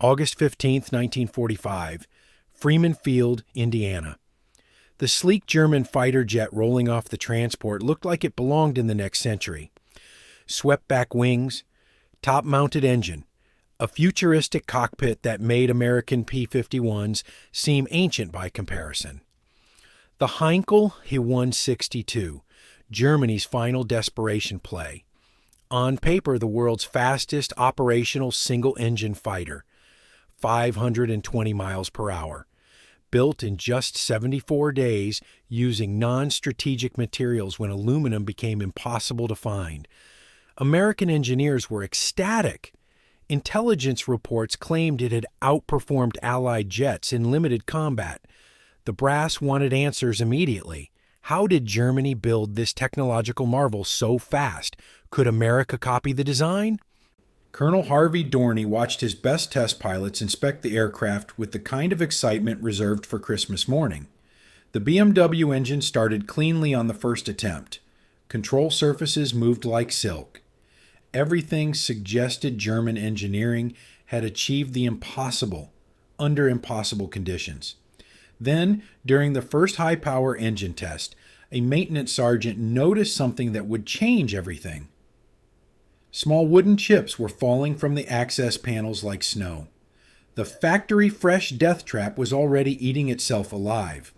August 15, 1945, Freeman Field, Indiana. The sleek German fighter jet rolling off the transport looked like it belonged in the next century. Swept-back wings, top-mounted engine, a futuristic cockpit that made American P-51s seem ancient by comparison. The Heinkel He 162, Germany's final desperation play. On paper, the world's fastest operational single-engine fighter, 520 miles per hour. Built in just 74 days using non-strategic materials when aluminum became impossible to find. American engineers were ecstatic. Intelligence reports claimed it had outperformed Allied jets in limited combat. The brass wanted answers immediately. How did Germany build this technological marvel so fast? Could America copy the design? Colonel Harvey Dorney watched his best test pilots inspect the aircraft with the kind of excitement reserved for Christmas morning. The BMW engine started cleanly on the first attempt. Control surfaces moved like silk. Everything suggested German engineering had achieved the impossible under impossible conditions. Then, during the first high-power engine test, a maintenance sergeant noticed something that would change everything. Small wooden chips were falling from the access panels like snow. The factory-fresh Deathtrap was already eating itself alive.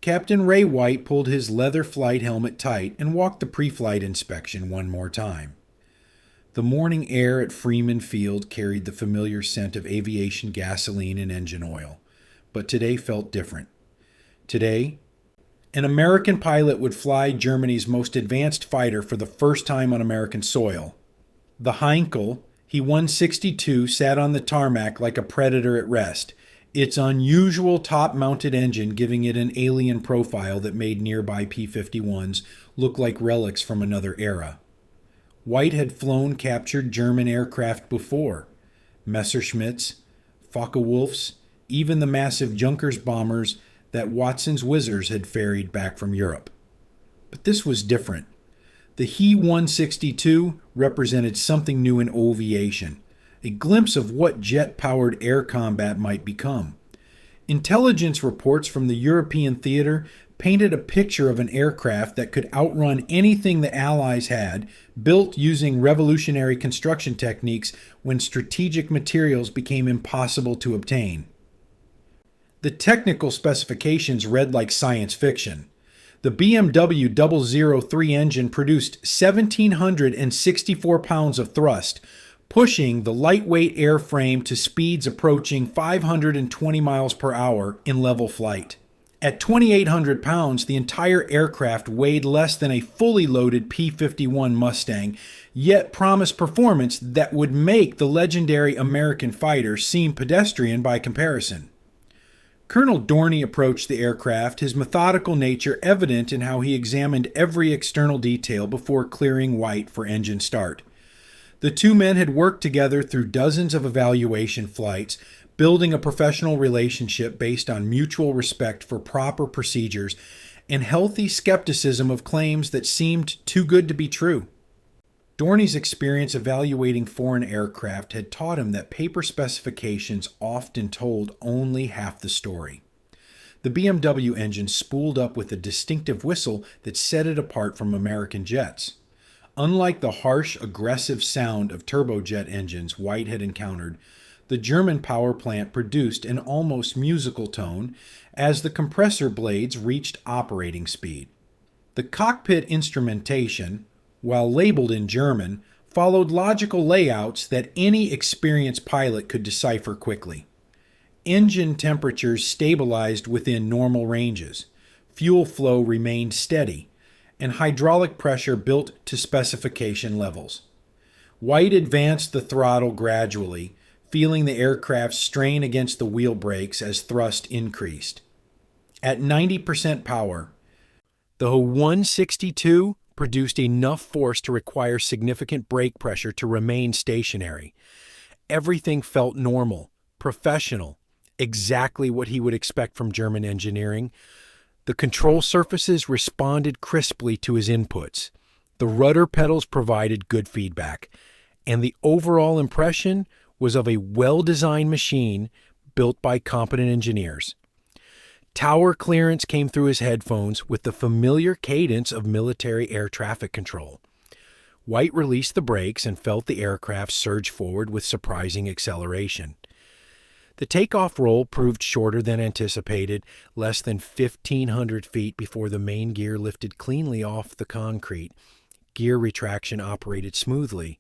Captain Ray White pulled his leather flight helmet tight and walked the pre-flight inspection one more time. The morning air at Freeman Field carried the familiar scent of aviation gasoline and engine oil, but today felt different. Today, an American pilot would fly Germany's most advanced fighter for the first time on American soil. The Heinkel He 162 sat on the tarmac like a predator at rest, its unusual top-mounted engine giving it an alien profile that made nearby P-51s look like relics from another era. White had flown captured German aircraft before. Messerschmitts, Focke-Wulfs, even the massive Junkers bombers that Watson's Whizzers had ferried back from Europe. But this was different. The He 162 represented something new in aviation, a glimpse of what jet-powered air combat might become. Intelligence reports from the European theater painted a picture of an aircraft that could outrun anything the Allies had, built using revolutionary construction techniques when strategic materials became impossible to obtain. The technical specifications read like science fiction. The BMW 003 engine produced 1,764 pounds of thrust, pushing the lightweight airframe to speeds approaching 520 miles per hour in level flight. At 2,800 pounds, the entire aircraft weighed less than a fully loaded P-51 Mustang, yet promised performance that would make the legendary American fighter seem pedestrian by comparison. Colonel Dorney approached the aircraft, his methodical nature evident in how he examined every external detail before clearing White for engine start. The two men had worked together through dozens of evaluation flights, building a professional relationship based on mutual respect for proper procedures and healthy skepticism of claims that seemed too good to be true. Dorney's experience evaluating foreign aircraft had taught him that paper specifications often told only half the story. The BMW engine spooled up with a distinctive whistle that set it apart from American jets. Unlike the harsh, aggressive sound of turbojet engines White had encountered, the German power plant produced an almost musical tone as the compressor blades reached operating speed. The cockpit instrumentation, while labeled in German, followed logical layouts that any experienced pilot could decipher quickly. Engine temperatures stabilized within normal ranges, fuel flow remained steady, and hydraulic pressure built to specification levels. White advanced the throttle gradually, feeling the aircraft strain against the wheel brakes as thrust increased. At 90% power, the He 162 produced enough force to require significant brake pressure to remain stationary. Everything felt normal, professional, exactly what he would expect from German engineering. The control surfaces responded crisply to his inputs. The rudder pedals provided good feedback. And the overall impression was of a well-designed machine built by competent engineers. Tower clearance came through his headphones with the familiar cadence of military air traffic control. White released the brakes and felt the aircraft surge forward with surprising acceleration. The takeoff roll proved shorter than anticipated, less than 1,500 feet before the main gear lifted cleanly off the concrete. Gear retraction operated smoothly,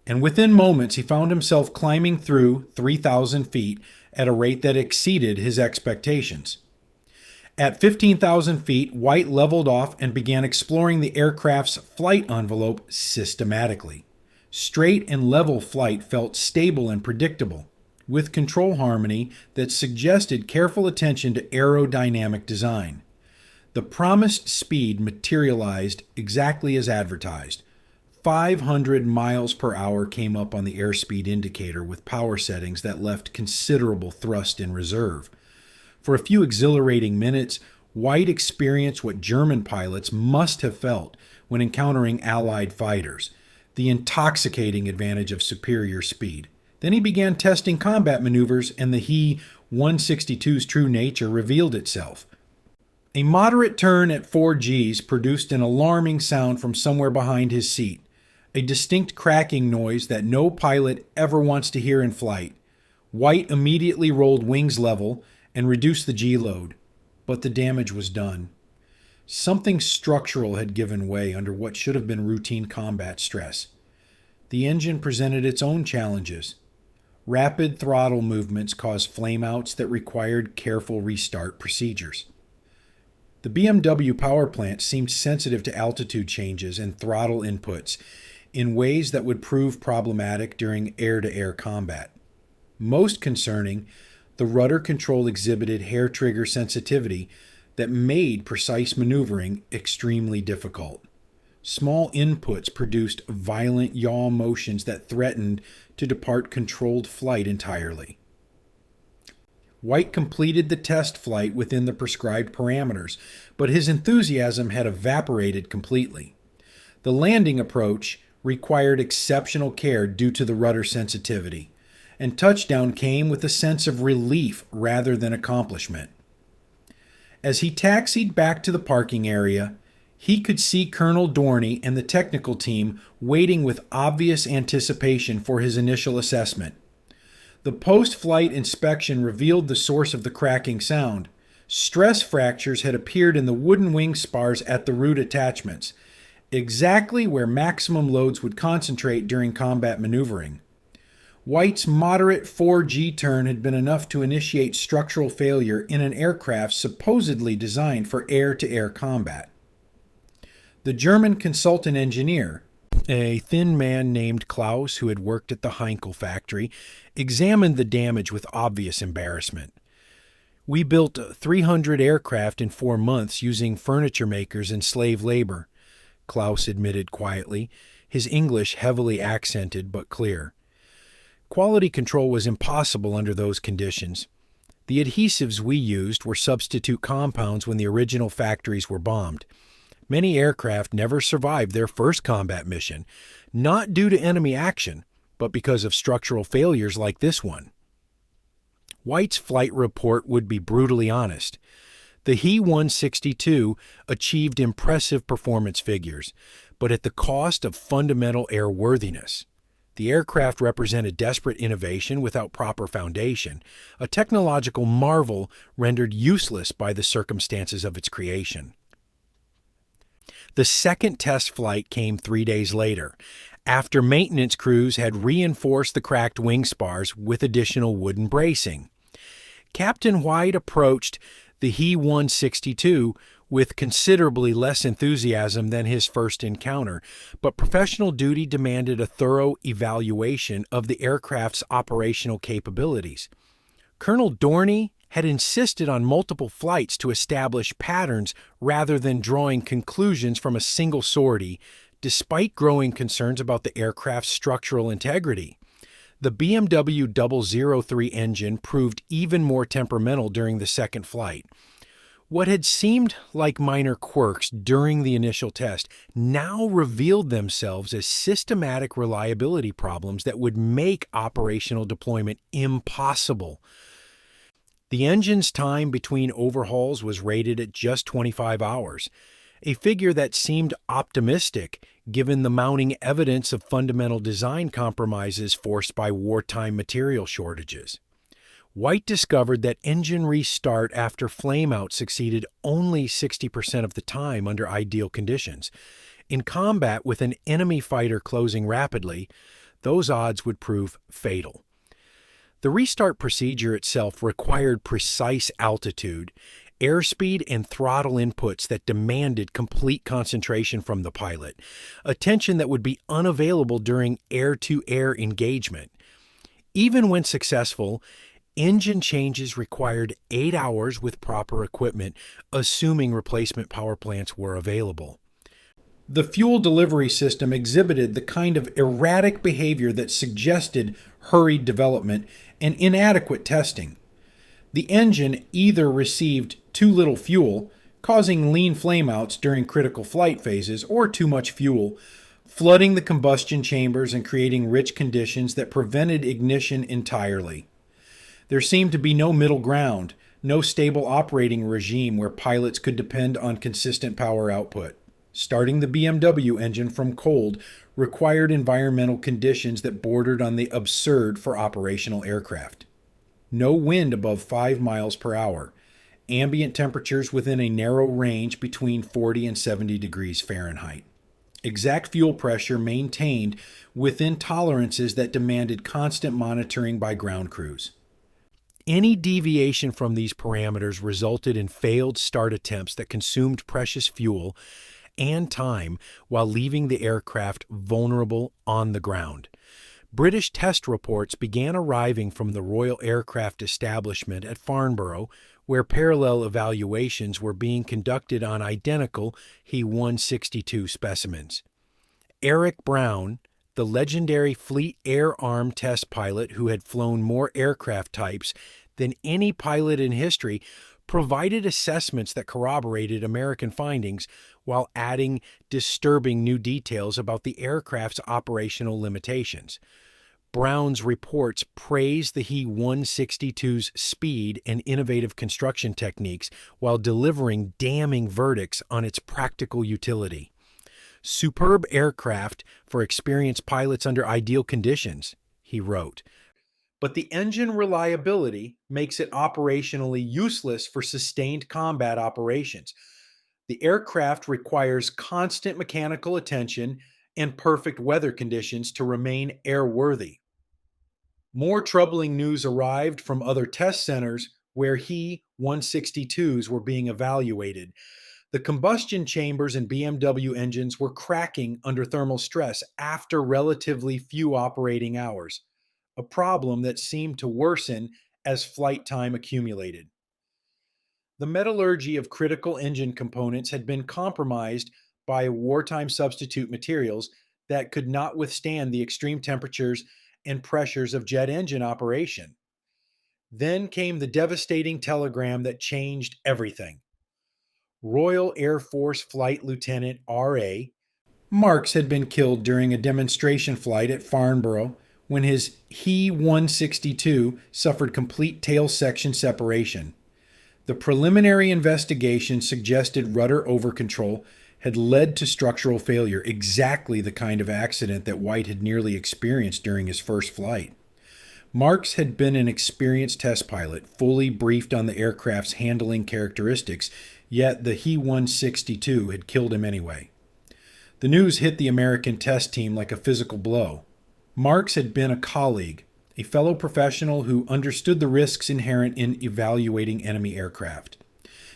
and within moments he found himself climbing through 3,000 feet at a rate that exceeded his expectations. At 15,000 feet, White leveled off and began exploring the aircraft's flight envelope systematically. Straight and level flight felt stable and predictable, with control harmony that suggested careful attention to aerodynamic design. The promised speed materialized exactly as advertised. 500 miles per hour came up on the airspeed indicator with power settings that left considerable thrust in reserve. For a few exhilarating minutes, White experienced what German pilots must have felt when encountering Allied fighters, the intoxicating advantage of superior speed. Then he began testing combat maneuvers, and the He 162's true nature revealed itself. A moderate turn at 4 Gs produced an alarming sound from somewhere behind his seat, a distinct cracking noise that no pilot ever wants to hear in flight. White immediately rolled wings level and reduced the G-load, but the damage was done. Something structural had given way under what should have been routine combat stress. The engine presented its own challenges. Rapid throttle movements caused flameouts that required careful restart procedures. The BMW power plant seemed sensitive to altitude changes and throttle inputs in ways that would prove problematic during air-to-air combat. Most concerning, the rudder control exhibited hair trigger sensitivity that made precise maneuvering extremely difficult. Small inputs produced violent yaw motions that threatened to depart controlled flight entirely. White completed the test flight within the prescribed parameters, but his enthusiasm had evaporated completely. The landing approach required exceptional care due to the rudder sensitivity, and touchdown came with a sense of relief rather than accomplishment. As he taxied back to the parking area, he could see Colonel Dorney and the technical team waiting with obvious anticipation for his initial assessment. The post-flight inspection revealed the source of the cracking sound. Stress fractures had appeared in the wooden wing spars at the root attachments, exactly where maximum loads would concentrate during combat maneuvering. White's moderate 4G turn had been enough to initiate structural failure in an aircraft supposedly designed for air-to-air combat. The German consultant engineer, a thin man named Klaus who had worked at the Heinkel factory, examined the damage with obvious embarrassment. "We built 300 aircraft in 4 months using furniture makers and slave labor," Klaus admitted quietly, his English heavily accented but clear. Quality control was impossible under those conditions. The adhesives we used were substitute compounds when the original factories were bombed. Many aircraft never survived their first combat mission, not due to enemy action, but because of structural failures like this one. White's flight report would be brutally honest. The He 162 achieved impressive performance figures, but at the cost of fundamental airworthiness. The aircraft represented desperate innovation without proper foundation, a technological marvel rendered useless by the circumstances of its creation. The second test flight came 3 days later, after maintenance crews had reinforced the cracked wing spars with additional wooden bracing. Captain White approached the He 162 with considerably less enthusiasm than his first encounter, but professional duty demanded a thorough evaluation of the aircraft's operational capabilities. Colonel Dorney had insisted on multiple flights to establish patterns rather than drawing conclusions from a single sortie, despite growing concerns about the aircraft's structural integrity. The BMW 003 engine proved even more temperamental during the second flight. What had seemed like minor quirks during the initial test now revealed themselves as systematic reliability problems that would make operational deployment impossible. The engine's time between overhauls was rated at just 25 hours, a figure that seemed optimistic given the mounting evidence of fundamental design compromises forced by wartime material shortages. White discovered that engine restart after flameout succeeded only 60% of the time under ideal conditions. In combat with an enemy fighter closing rapidly, those odds would prove fatal. The restart procedure itself required precise altitude, airspeed, and throttle inputs that demanded complete concentration from the pilot, attention that would be unavailable during air-to-air engagement. Even when successful, engine changes required 8 hours with proper equipment, assuming replacement power plants were available. The fuel delivery system exhibited the kind of erratic behavior that suggested hurried development and inadequate testing. The engine either received too little fuel, causing lean flameouts during critical flight phases, or too much fuel, flooding the combustion chambers and creating rich conditions that prevented ignition entirely. There seemed to be no middle ground, no stable operating regime where pilots could depend on consistent power output. Starting the BMW engine from cold required environmental conditions that bordered on the absurd for operational aircraft. No wind above 5 miles per hour, ambient temperatures within a narrow range between 40 and 70 degrees Fahrenheit. Exact fuel pressure maintained within tolerances that demanded constant monitoring by ground crews. Any deviation from these parameters resulted in failed start attempts that consumed precious fuel and time while leaving the aircraft vulnerable on the ground. British test reports began arriving from the Royal Aircraft Establishment at Farnborough, where parallel evaluations were being conducted on identical He 162 specimens. Eric Brown, the legendary Fleet Air Arm test pilot who had flown more aircraft types than any pilot in history, provided assessments that corroborated American findings while adding disturbing new details about the aircraft's operational limitations. Brown's reports praised the He 162's speed and innovative construction techniques while delivering damning verdicts on its practical utility. Superb aircraft for experienced pilots under ideal conditions, he wrote. But the engine reliability makes it operationally useless for sustained combat operations. The aircraft requires constant mechanical attention and perfect weather conditions to remain airworthy. More troubling news arrived from other test centers where He 162s were being evaluated. The combustion chambers in BMW engines were cracking under thermal stress after relatively few operating hours, a problem that seemed to worsen as flight time accumulated. The metallurgy of critical engine components had been compromised by wartime substitute materials that could not withstand the extreme temperatures and pressures of jet engine operation. Then came the devastating telegram that changed everything. Royal Air Force Flight Lieutenant R.A. Marks had been killed during a demonstration flight at Farnborough when his He 162 suffered complete tail section separation. The preliminary investigation suggested rudder overcontrol had led to structural failure, exactly the kind of accident that White had nearly experienced during his first flight. Marks had been an experienced test pilot, fully briefed on the aircraft's handling characteristics, yet the He 162 had killed him anyway. The news hit the American test team like a physical blow. Marks had been a colleague, a fellow professional who understood the risks inherent in evaluating enemy aircraft.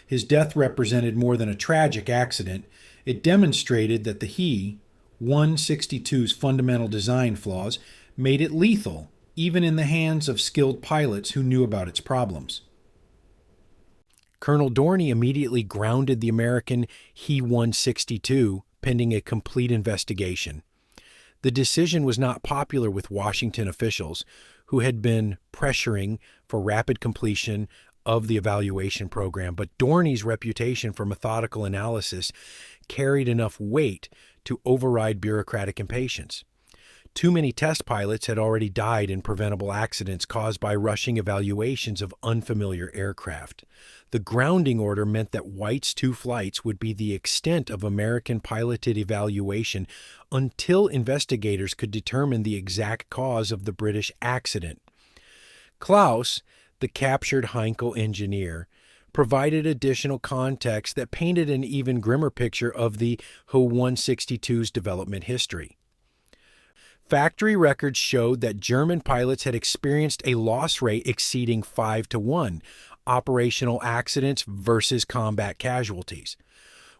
His death represented more than a tragic accident. It demonstrated that the He 162's fundamental design flaws made it lethal, even in the hands of skilled pilots who knew about its problems. Colonel Dorney immediately grounded the American He 162 pending a complete investigation. The decision was not popular with Washington officials, who had been pressuring for rapid completion of the evaluation program, but Dorney's reputation for methodical analysis carried enough weight to override bureaucratic impatience. Too many test pilots had already died in preventable accidents caused by rushing evaluations of unfamiliar aircraft. The grounding order meant that White's 2 flights would be the extent of American-piloted evaluation until investigators could determine the exact cause of the British accident. Klaus, the captured Heinkel engineer, provided additional context that painted an even grimmer picture of the He-162's development history. Factory records showed that German pilots had experienced a loss rate exceeding 5-to-1, operational accidents versus combat casualties.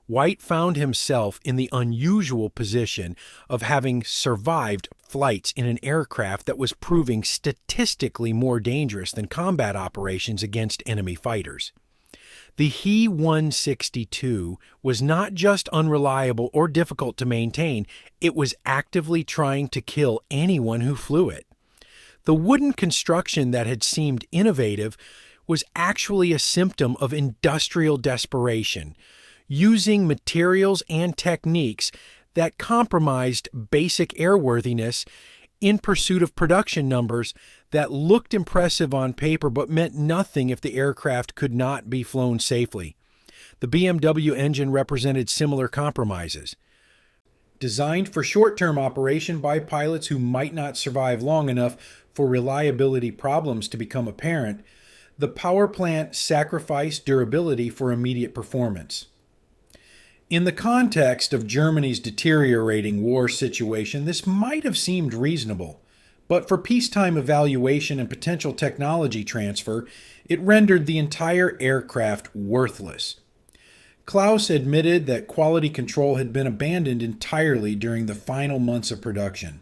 White found himself in the unusual position of having survived flights in an aircraft that was proving statistically more dangerous than combat operations against enemy fighters. The He-162 was not just unreliable or difficult to maintain, it was actively trying to kill anyone who flew it. The wooden construction that had seemed innovative was actually a symptom of industrial desperation, using materials and techniques that compromised basic airworthiness in pursuit of production numbers that looked impressive on paper but meant nothing if the aircraft could not be flown safely. The BMW engine represented similar compromises. Designed for short-term operation by pilots who might not survive long enough for reliability problems to become apparent, the power plant sacrificed durability for immediate performance. In the context of Germany's deteriorating war situation, this might have seemed reasonable, but for peacetime evaluation and potential technology transfer, it rendered the entire aircraft worthless. Klaus admitted that quality control had been abandoned entirely during the final months of production.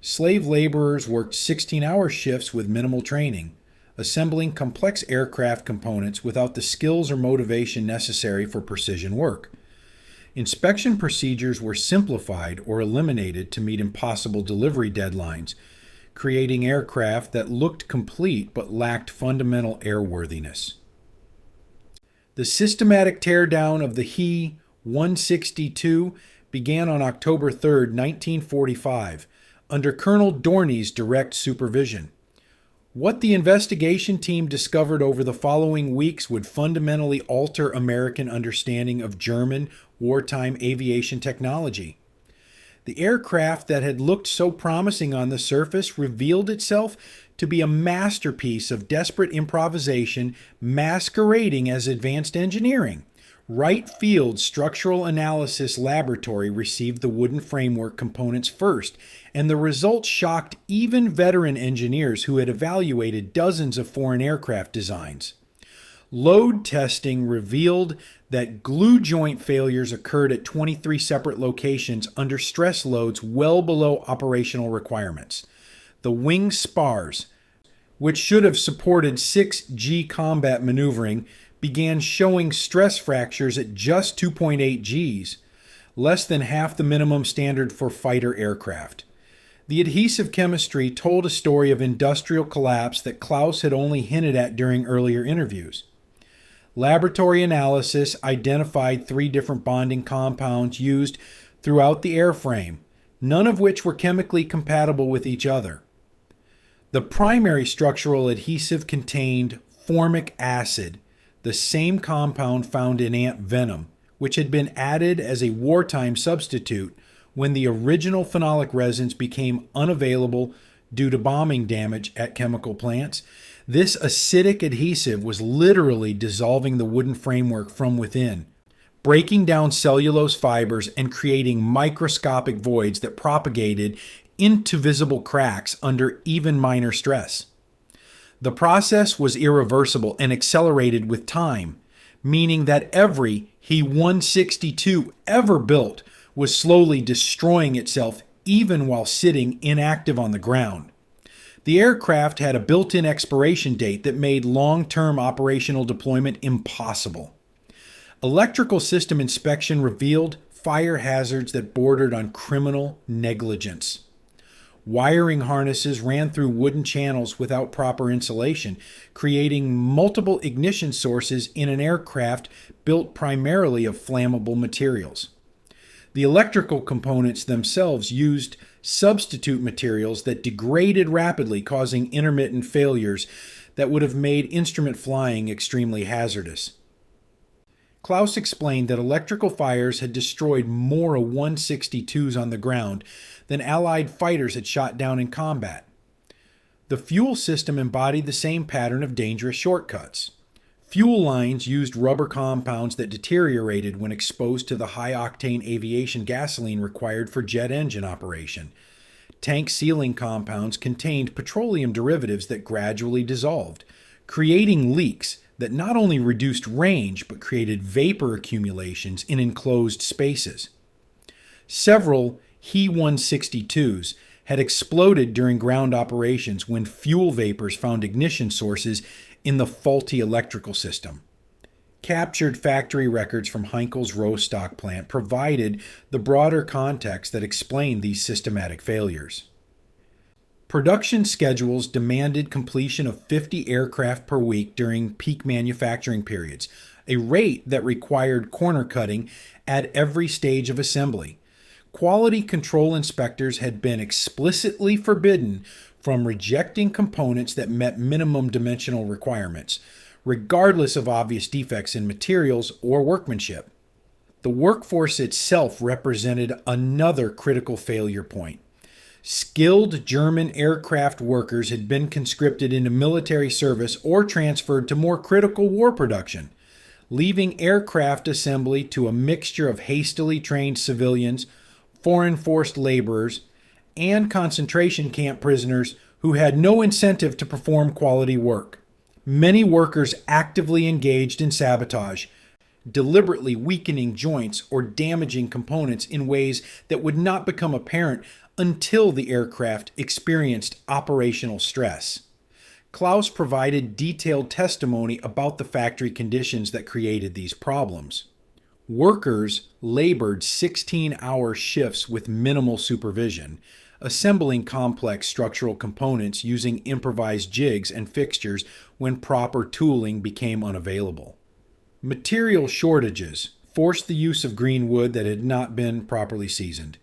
Slave laborers worked 16-hour shifts with minimal training, assembling complex aircraft components without the skills or motivation necessary for precision work. Inspection procedures were simplified or eliminated to meet impossible delivery deadlines, creating aircraft that looked complete but lacked fundamental airworthiness. The systematic teardown of the He-162 began on October 3, 1945, under Colonel Dorney's direct supervision. What the investigation team discovered over the following weeks would fundamentally alter American understanding of German wartime aviation technology. The aircraft that had looked so promising on the surface revealed itself to be a masterpiece of desperate improvisation masquerading as advanced engineering. Wright Field Structural Analysis Laboratory received the wooden framework components first, and the results shocked even veteran engineers who had evaluated dozens of foreign aircraft designs. Load testing revealed that glue joint failures occurred at 23 separate locations under stress loads well below operational requirements. The wing spars, which should have supported 6G combat maneuvering, began showing stress fractures at just 2.8 Gs, less than half the minimum standard for fighter aircraft. The adhesive chemistry told a story of industrial collapse that Klaus had only hinted at during earlier interviews. Laboratory analysis identified 3 different bonding compounds used throughout the airframe, none of which were chemically compatible with each other. The primary structural adhesive contained formic acid, the same compound found in ant venom, which had been added as a wartime substitute when the original phenolic resins became unavailable due to bombing damage at chemical plants. This acidic adhesive was literally dissolving the wooden framework from within, breaking down cellulose fibers and creating microscopic voids that propagated into visible cracks under even minor stress. The process was irreversible and accelerated with time, meaning that every He-162 ever built was slowly destroying itself even while sitting inactive on the ground. The aircraft had a built-in expiration date that made long-term operational deployment impossible. Electrical system inspection revealed fire hazards that bordered on criminal negligence. Wiring harnesses ran through wooden channels without proper insulation, creating multiple ignition sources in an aircraft built primarily of flammable materials. The electrical components themselves used substitute materials that degraded rapidly, causing intermittent failures that would have made instrument flying extremely hazardous. Klaus explained that electrical fires had destroyed more A-162s on the ground than Allied fighters had shot down in combat. The fuel system embodied the same pattern of dangerous shortcuts. Fuel lines used rubber compounds that deteriorated when exposed to the high-octane aviation gasoline required for jet engine operation. Tank sealing compounds contained petroleum derivatives that gradually dissolved, creating leaks that not only reduced range but created vapor accumulations in enclosed spaces. Several He-162s had exploded during ground operations when fuel vapors found ignition sources in the faulty electrical system. Captured factory records from Heinkel's Rostock plant provided the broader context that explained these systematic failures. Production schedules demanded completion of 50 aircraft per week during peak manufacturing periods, a rate that required corner cutting at every stage of assembly. Quality control inspectors had been explicitly forbidden from rejecting components that met minimum dimensional requirements, regardless of obvious defects in materials or workmanship. The workforce itself represented another critical failure point. Skilled German aircraft workers had been conscripted into military service or transferred to more critical war production, leaving aircraft assembly to a mixture of hastily trained civilians, foreign forced laborers, and concentration camp prisoners who had no incentive to perform quality work. Many workers actively engaged in sabotage, deliberately weakening joints or damaging components in ways that would not become apparent until the aircraft experienced operational stress. Klaus provided detailed testimony about the factory conditions that created these problems. Workers labored 16-hour shifts with minimal supervision, assembling complex structural components using improvised jigs and fixtures when proper tooling became unavailable. Material shortages forced the use of green wood that had not been properly seasoned,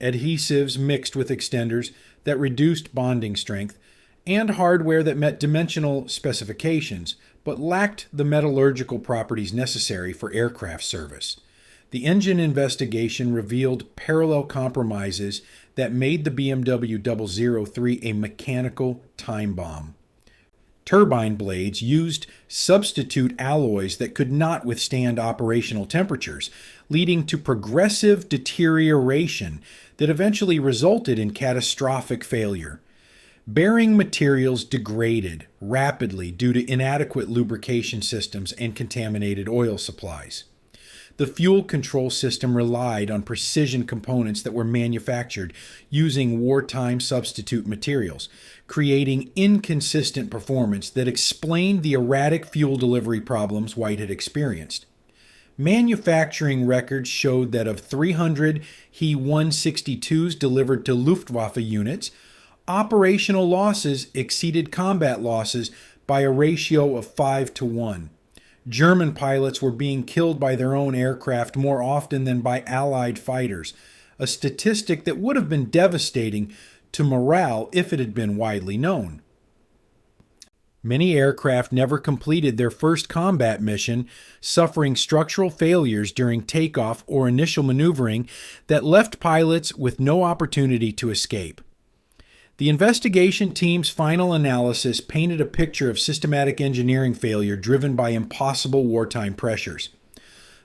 adhesives mixed with extenders that reduced bonding strength, and hardware that met dimensional specifications but lacked the metallurgical properties necessary for aircraft service. The engine investigation revealed parallel compromises that made the BMW 003 a mechanical time bomb. Turbine blades used substitute alloys that could not withstand operational temperatures, leading to progressive deterioration that eventually resulted in catastrophic failure. Bearing materials degraded rapidly due to inadequate lubrication systems and contaminated oil supplies. The fuel control system relied on precision components that were manufactured using wartime substitute materials, creating inconsistent performance that explained the erratic fuel delivery problems White had experienced. Manufacturing records showed that of 300 He-162s delivered to Luftwaffe units, operational losses exceeded combat losses by a ratio of 5-to-1. German pilots were being killed by their own aircraft more often than by Allied fighters, a statistic that would have been devastating to morale if it had been widely known. Many aircraft never completed their first combat mission, suffering structural failures during takeoff or initial maneuvering that left pilots with no opportunity to escape. The investigation team's final analysis painted a picture of systematic engineering failure driven by impossible wartime pressures.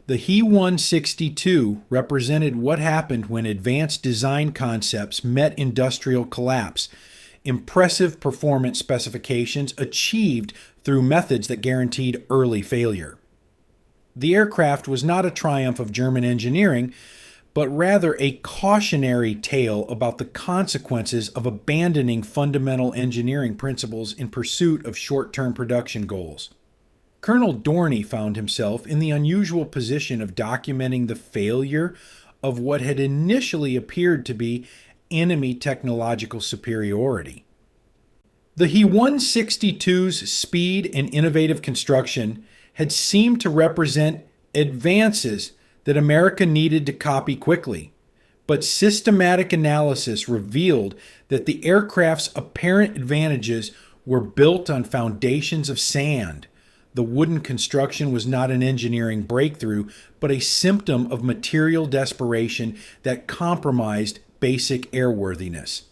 The He-162 represented what happened when advanced design concepts met industrial collapse, impressive performance specifications achieved through methods that guaranteed early failure. The aircraft was not a triumph of German engineering, but rather a cautionary tale about the consequences of abandoning fundamental engineering principles in pursuit of short-term production goals. Colonel Dorney found himself in the unusual position of documenting the failure of what had initially appeared to be enemy technological superiority. The He 162's speed and innovative construction had seemed to represent advances that America needed to copy quickly, but systematic analysis revealed that the aircraft's apparent advantages were built on foundations of sand. The wooden construction was not an engineering breakthrough, but a symptom of material desperation that compromised basic airworthiness.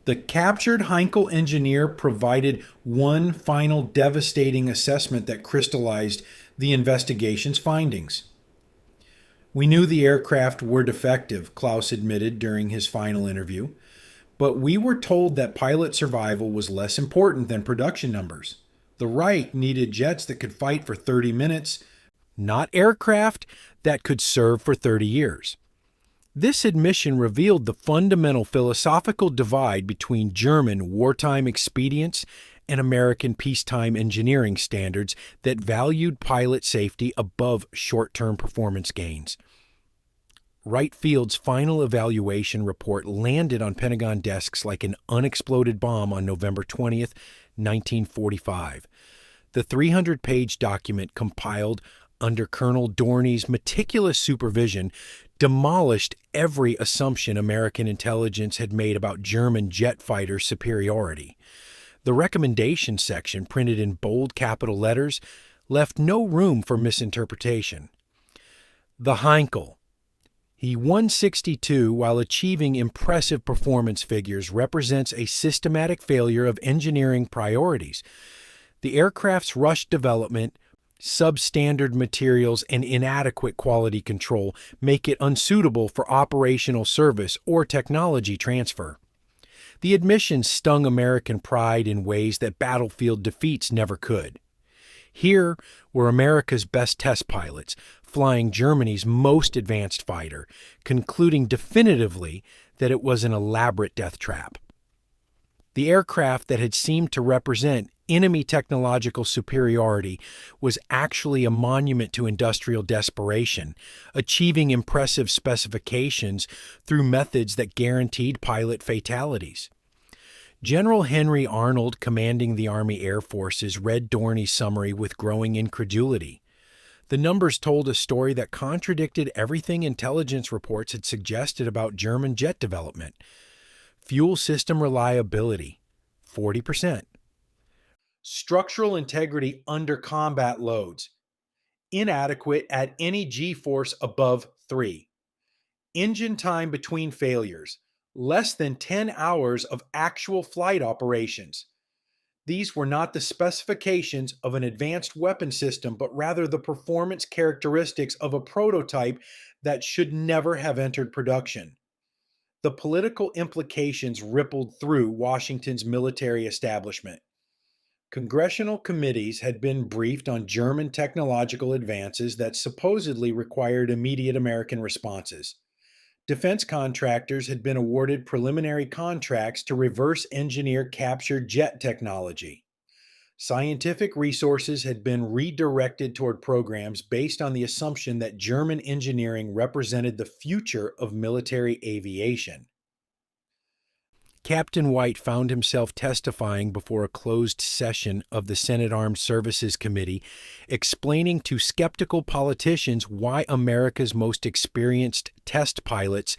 The captured Heinkel engineer provided one final devastating assessment that crystallized the investigation's findings. "We knew the aircraft were defective," Klaus admitted during his final interview, "but we were told that pilot survival was less important than production numbers. The Reich needed jets that could fight for 30 minutes, not aircraft that could serve for 30 years. This admission revealed the fundamental philosophical divide between German wartime expedients and American peacetime engineering standards that valued pilot safety above short-term performance gains. Wright Field's final evaluation report landed on Pentagon desks like an unexploded bomb on November 20th, 1945. The 300-page document, compiled under Colonel Dorney's meticulous supervision, demolished every assumption American intelligence had made about German jet fighter superiority. The recommendation section, printed in bold capital letters, left no room for misinterpretation. The Heinkel He 162, while achieving impressive performance figures, represents a systematic failure of engineering priorities. The aircraft's rushed development, substandard materials, and inadequate quality control make it unsuitable for operational service or technology transfer. The admission stung American pride in ways that battlefield defeats never could. Here were America's best test pilots, flying Germany's most advanced fighter, concluding definitively that it was an elaborate death trap. The aircraft that had seemed to represent enemy technological superiority was actually a monument to industrial desperation, achieving impressive specifications through methods that guaranteed pilot fatalities. General Henry Arnold, commanding the Army Air Forces, read Dorney's summary with growing incredulity. The numbers told a story that contradicted everything intelligence reports had suggested about German jet development. Fuel system reliability, 40%. Structural integrity under combat loads, inadequate at any G-force above 3. Engine time between failures, less than 10 hours of actual flight operations. These were not the specifications of an advanced weapon system, but rather the performance characteristics of a prototype that should never have entered production. The political implications rippled through Washington's military establishment. Congressional committees had been briefed on German technological advances that supposedly required immediate American responses. Defense contractors had been awarded preliminary contracts to reverse engineer captured jet technology. Scientific resources had been redirected toward programs based on the assumption that German engineering represented the future of military aviation. Captain White found himself testifying before a closed session of the Senate Armed Services Committee, explaining to skeptical politicians why America's most experienced test pilots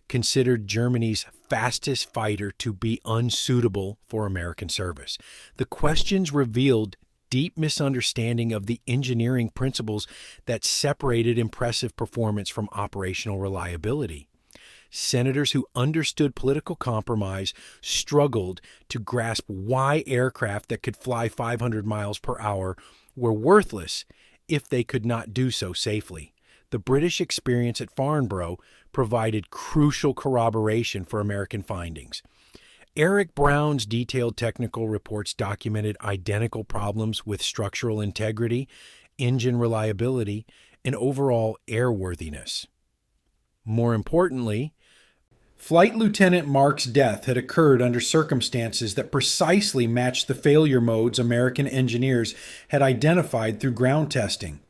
considered Germany's fastest fighter to be unsuitable for American service. The questions revealed deep misunderstanding of the engineering principles that separated impressive performance from operational reliability. Senators who understood political compromise struggled to grasp why aircraft that could fly 500 miles per hour were worthless if they could not do so safely. The British experience at Farnborough provided crucial corroboration for American findings. Eric Brown's detailed technical reports documented identical problems with structural integrity, engine reliability, and overall airworthiness. More importantly, Flight Lieutenant Mark's death had occurred under circumstances that precisely matched the failure modes American engineers had identified through ground testing.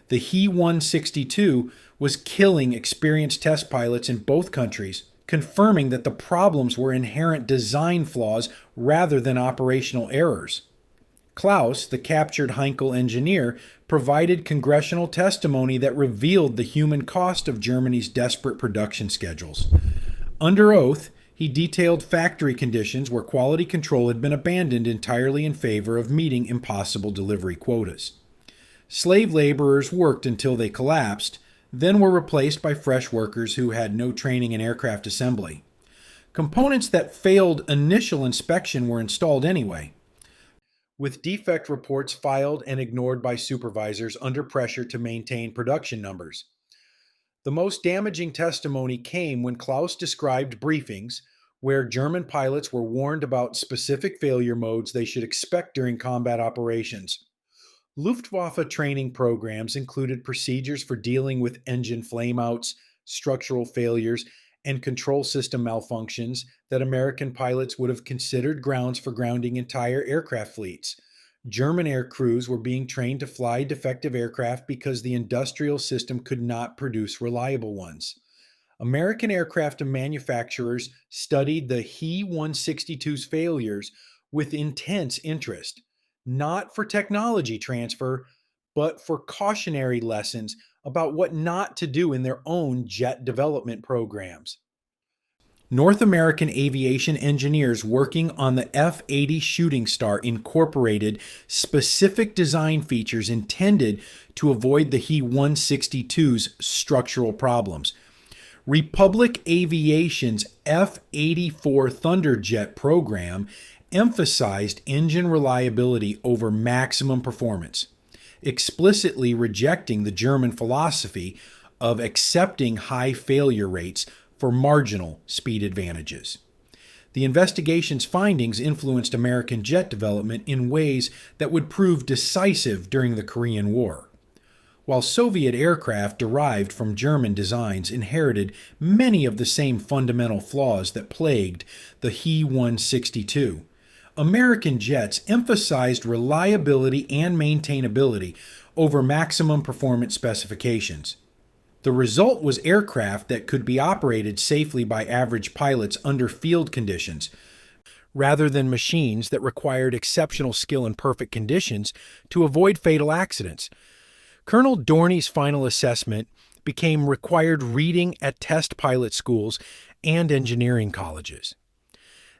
The He 162 was killing experienced test pilots in both countries, confirming that the problems were inherent design flaws rather than operational errors. Klaus, the captured Heinkel engineer, provided congressional testimony that revealed the human cost of Germany's desperate production schedules. Under oath, he detailed factory conditions where quality control had been abandoned entirely in favor of meeting impossible delivery quotas. Slave laborers worked until they collapsed, then were replaced by fresh workers who had no training in aircraft assembly. Components that failed initial inspection were installed anyway, with defect reports filed and ignored by supervisors under pressure to maintain production numbers. The most damaging testimony came when Klaus described briefings where German pilots were warned about specific failure modes they should expect during combat operations. Luftwaffe training programs included procedures for dealing with engine flameouts, structural failures, and control system malfunctions that American pilots would have considered grounds for grounding entire aircraft fleets. German air crews were being trained to fly defective aircraft because the industrial system could not produce reliable ones. American aircraft manufacturers studied the He 162's failures with intense interest, not for technology transfer, but for cautionary lessons about what not to do in their own jet development programs. North American aviation engineers working on the F-80 Shooting Star incorporated specific design features intended to avoid the He 162's structural problems. Republic Aviation's F-84 Thunderjet program emphasized engine reliability over maximum performance, explicitly rejecting the German philosophy of accepting high failure rates for marginal speed advantages. The investigation's findings influenced American jet development in ways that would prove decisive during the Korean War. While Soviet aircraft derived from German designs inherited many of the same fundamental flaws that plagued the He 162, American jets emphasized reliability and maintainability over maximum performance specifications. The result was aircraft that could be operated safely by average pilots under field conditions, rather than machines that required exceptional skill in perfect conditions to avoid fatal accidents. Colonel Dorney's final assessment became required reading at test pilot schools and engineering colleges.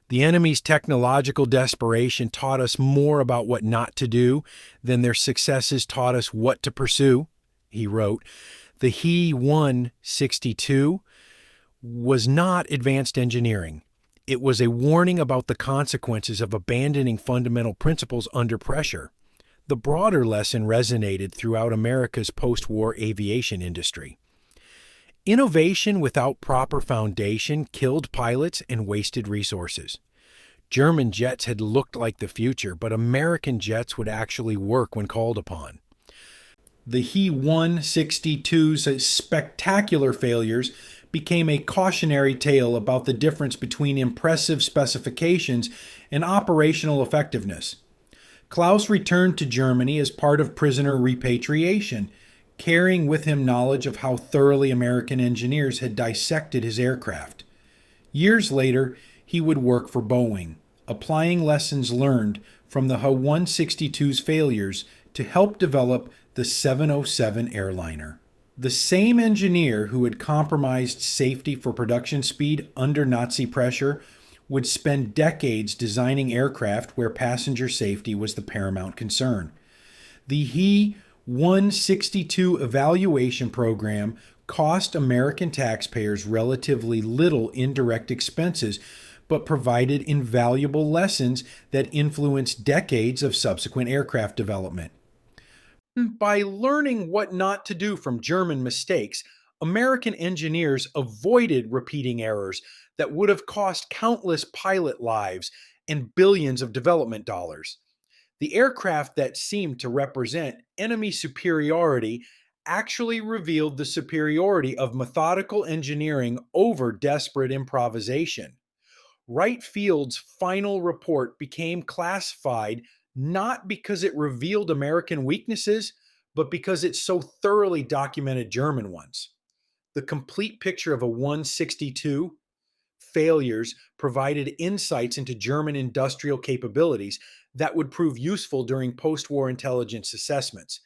The enemy's technological desperation taught us more about what not to do than their successes taught us what to pursue, he wrote. The He 162 was not advanced engineering. It was a warning about the consequences of abandoning fundamental principles under pressure. The broader lesson resonated throughout America's post-war aviation industry. Innovation without proper foundation killed pilots and wasted resources. German jets had looked like the future, but American jets would actually work when called upon. The He 162's spectacular failures became a cautionary tale about the difference between impressive specifications and operational effectiveness. Klaus returned to Germany as part of prisoner repatriation, carrying with him knowledge of how thoroughly American engineers had dissected his aircraft. Years later, he would work for Boeing, applying lessons learned from the He 162's failures to help develop the 707 airliner. The same engineer who had compromised safety for production speed under Nazi pressure would spend decades designing aircraft where passenger safety was the paramount concern. The He 162 evaluation program cost American taxpayers relatively little indirect expenses, but provided invaluable lessons that influenced decades of subsequent aircraft development. By learning what not to do from German mistakes, American engineers avoided repeating errors that would have cost countless pilot lives and billions of development dollars. The aircraft that seemed to represent enemy superiority actually revealed the superiority of methodical engineering over desperate improvisation. Wright Field's final report became classified not because it revealed American weaknesses, but because it so thoroughly documented German ones. The complete picture of a 162 failures provided insights into German industrial capabilities that would prove useful during post-war intelligence assessments.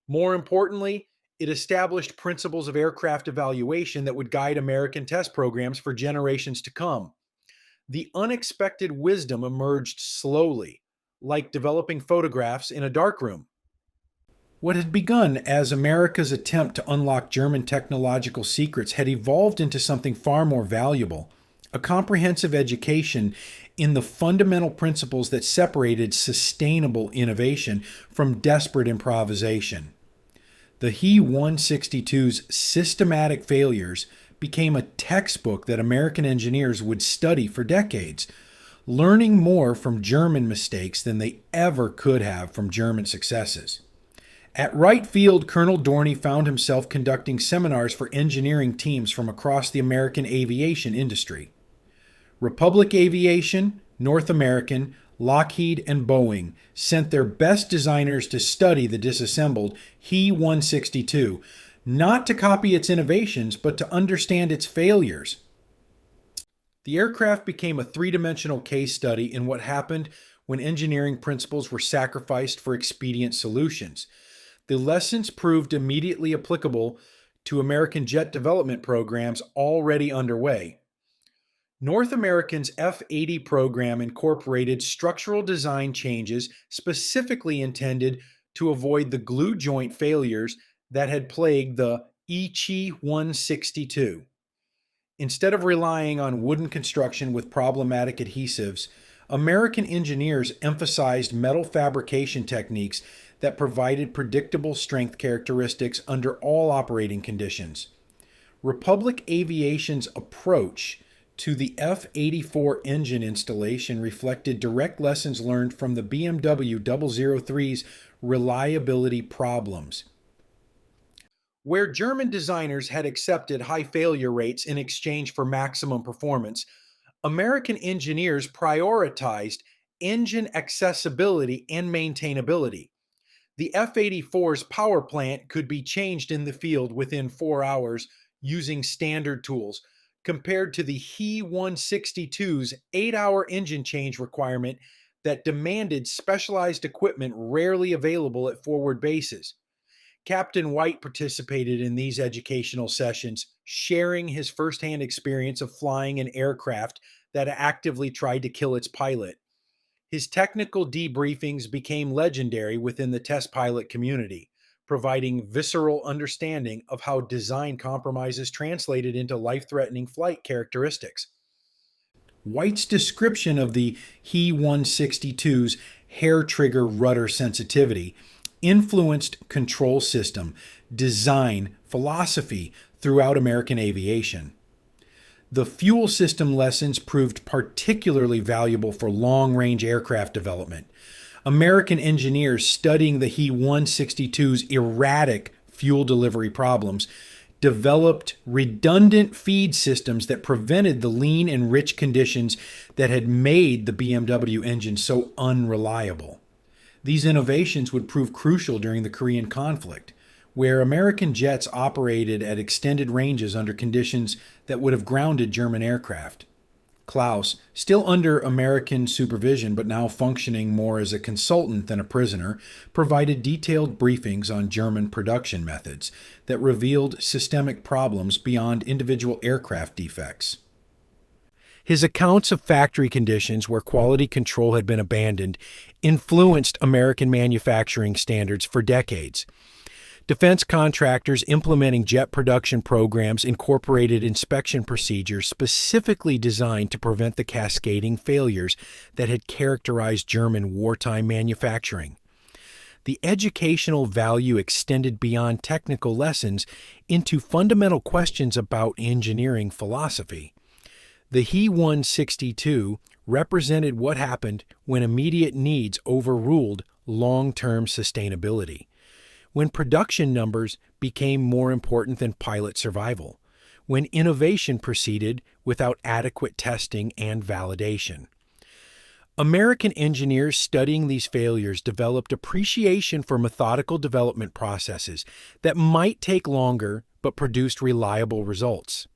More importantly, it established principles of aircraft evaluation that would guide American test programs for generations to come. The unexpected wisdom emerged slowly, like developing photographs in a darkroom. What had begun as America's attempt to unlock German technological secrets had evolved into something far more valuable, a comprehensive education in the fundamental principles that separated sustainable innovation from desperate improvisation. The He 162's systematic failures became a textbook that American engineers would study for decades, learning more from German mistakes than they ever could have from German successes. At Wright Field, Colonel Dorney found himself conducting seminars for engineering teams from across the American aviation industry. Republic Aviation, North American, Lockheed, and Boeing sent their best designers to study the disassembled He 162, not to copy its innovations, but to understand its failures. The aircraft became a three-dimensional case study in what happened when engineering principles were sacrificed for expedient solutions. The lessons proved immediately applicable to American jet development programs already underway. North American's F-80 program incorporated structural design changes specifically intended to avoid the glue joint failures that had plagued the He 162. Instead of relying on wooden construction with problematic adhesives, American engineers emphasized metal fabrication techniques that provided predictable strength characteristics under all operating conditions. Republic Aviation's approach to the F-84 engine installation reflected direct lessons learned from the BMW 003's reliability problems. Where German designers had accepted high failure rates in exchange for maximum performance, American engineers prioritized engine accessibility and maintainability. The F-84's power plant could be changed in the field within 4 hours using standard tools, compared to the He 162's 8-hour engine change requirement that demanded specialized equipment rarely available at forward bases. Captain White participated in these educational sessions, sharing his firsthand experience of flying an aircraft that actively tried to kill its pilot. His technical debriefings became legendary within the test pilot community, providing visceral understanding of how design compromises translated into life-threatening flight characteristics. White's description of the He 162's hair trigger rudder sensitivity influenced control system, design, philosophy throughout American aviation. The fuel system lessons proved particularly valuable for long-range aircraft development. American engineers studying the He 162's erratic fuel delivery problems developed redundant feed systems that prevented the lean and rich conditions that had made the BMW engine so unreliable. These innovations would prove crucial during the Korean conflict, where American jets operated at extended ranges under conditions that would have grounded German aircraft. Klaus, still under American supervision but now functioning more as a consultant than a prisoner, provided detailed briefings on German production methods that revealed systemic problems beyond individual aircraft defects. His accounts of factory conditions where quality control had been abandoned influenced American manufacturing standards for decades. Defense contractors implementing jet production programs incorporated inspection procedures specifically designed to prevent the cascading failures that had characterized German wartime manufacturing. The educational value extended beyond technical lessons into fundamental questions about engineering philosophy. The He 162 represented what happened when immediate needs overruled long-term sustainability, when production numbers became more important than pilot survival, when innovation proceeded without adequate testing and validation. American engineers studying these failures developed appreciation for methodical development processes that might take longer but produced reliable results.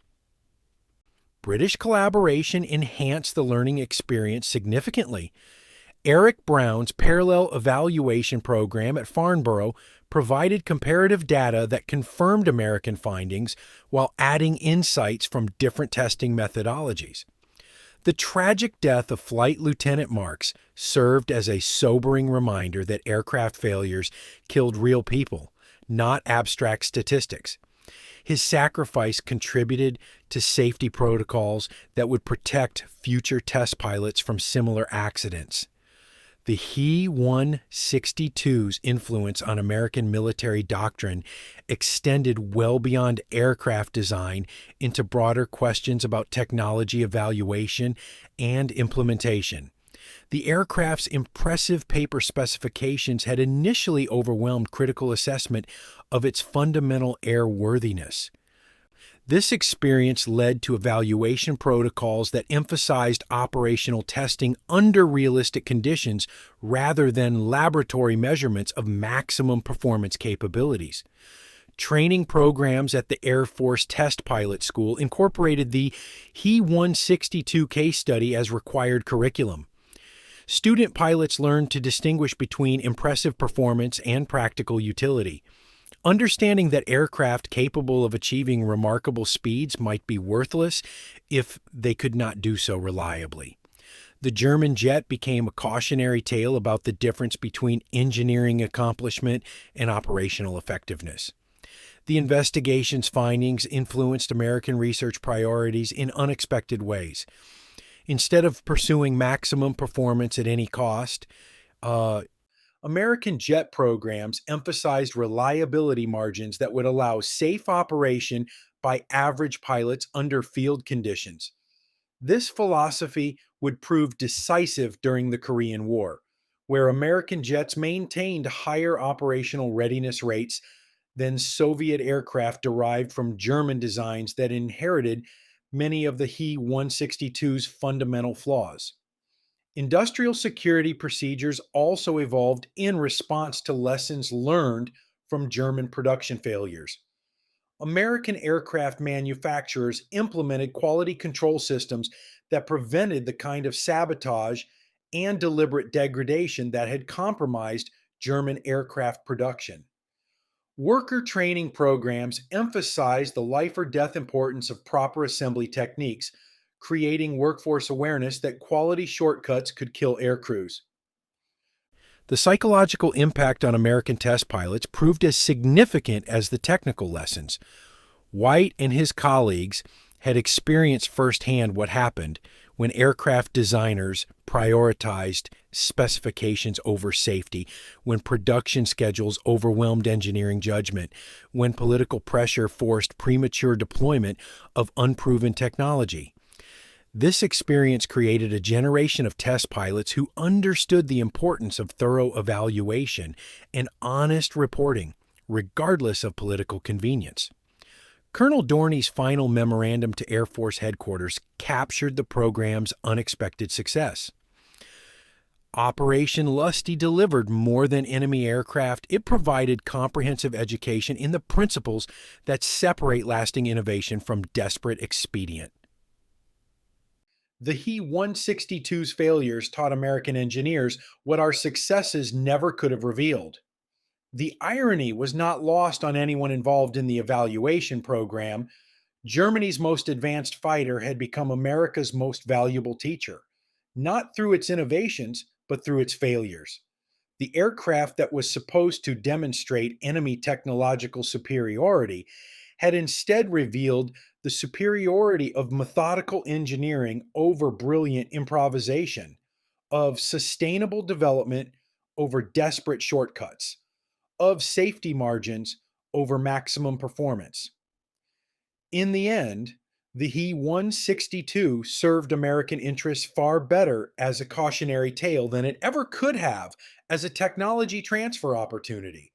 British collaboration enhanced the learning experience significantly. Eric Brown's parallel evaluation program at Farnborough provided comparative data that confirmed American findings while adding insights from different testing methodologies. The tragic death of Flight Lieutenant Marks served as a sobering reminder that aircraft failures killed real people, not abstract statistics. His sacrifice contributed to safety protocols that would protect future test pilots from similar accidents. The He 162's influence on American military doctrine extended well beyond aircraft design into broader questions about technology evaluation and implementation. The aircraft's impressive paper specifications had initially overwhelmed critical assessment of its fundamental airworthiness. This experience led to evaluation protocols that emphasized operational testing under realistic conditions rather than laboratory measurements of maximum performance capabilities. Training programs at the Air Force Test Pilot School incorporated the He 162 case study as required curriculum. Student pilots learned to distinguish between impressive performance and practical utility. Understanding that aircraft capable of achieving remarkable speeds might be worthless if they could not do so reliably. The German jet became a cautionary tale about the difference between engineering accomplishment and operational effectiveness. The investigation's findings influenced American research priorities in unexpected ways. Instead of pursuing maximum performance at any cost, American jet programs emphasized reliability margins that would allow safe operation by average pilots under field conditions. This philosophy would prove decisive during the Korean War, where American jets maintained higher operational readiness rates than Soviet aircraft derived from German designs that inherited many of the He 162's fundamental flaws. Industrial security procedures also evolved in response to lessons learned from German production failures. American aircraft manufacturers implemented quality control systems that prevented the kind of sabotage and deliberate degradation that had compromised German aircraft production. Worker training programs emphasize the life or death importance of proper assembly techniques, creating workforce awareness that quality shortcuts could kill aircrews. The psychological impact on American test pilots proved as significant as the technical lessons. White and his colleagues had experienced firsthand what happened when aircraft designers prioritized specifications over safety, when production schedules overwhelmed engineering judgment, when political pressure forced premature deployment of unproven technology. This experience created a generation of test pilots who understood the importance of thorough evaluation and honest reporting, regardless of political convenience. Colonel Dorney's final memorandum to Air Force headquarters captured the program's unexpected success. Operation Lusty delivered more than enemy aircraft. It provided comprehensive education in the principles that separate lasting innovation from desperate expedient. The He 162's failures taught American engineers what our successes never could have revealed. The irony was not lost on anyone involved in the evaluation program. Germany's most advanced fighter had become America's most valuable teacher, not through its innovations, but through its failures. The aircraft that was supposed to demonstrate enemy technological superiority had instead revealed the superiority of methodical engineering over brilliant improvisation, of sustainable development over desperate shortcuts, of safety margins over maximum performance. In the end, the He 162 served American interests far better as a cautionary tale than it ever could have as a technology transfer opportunity.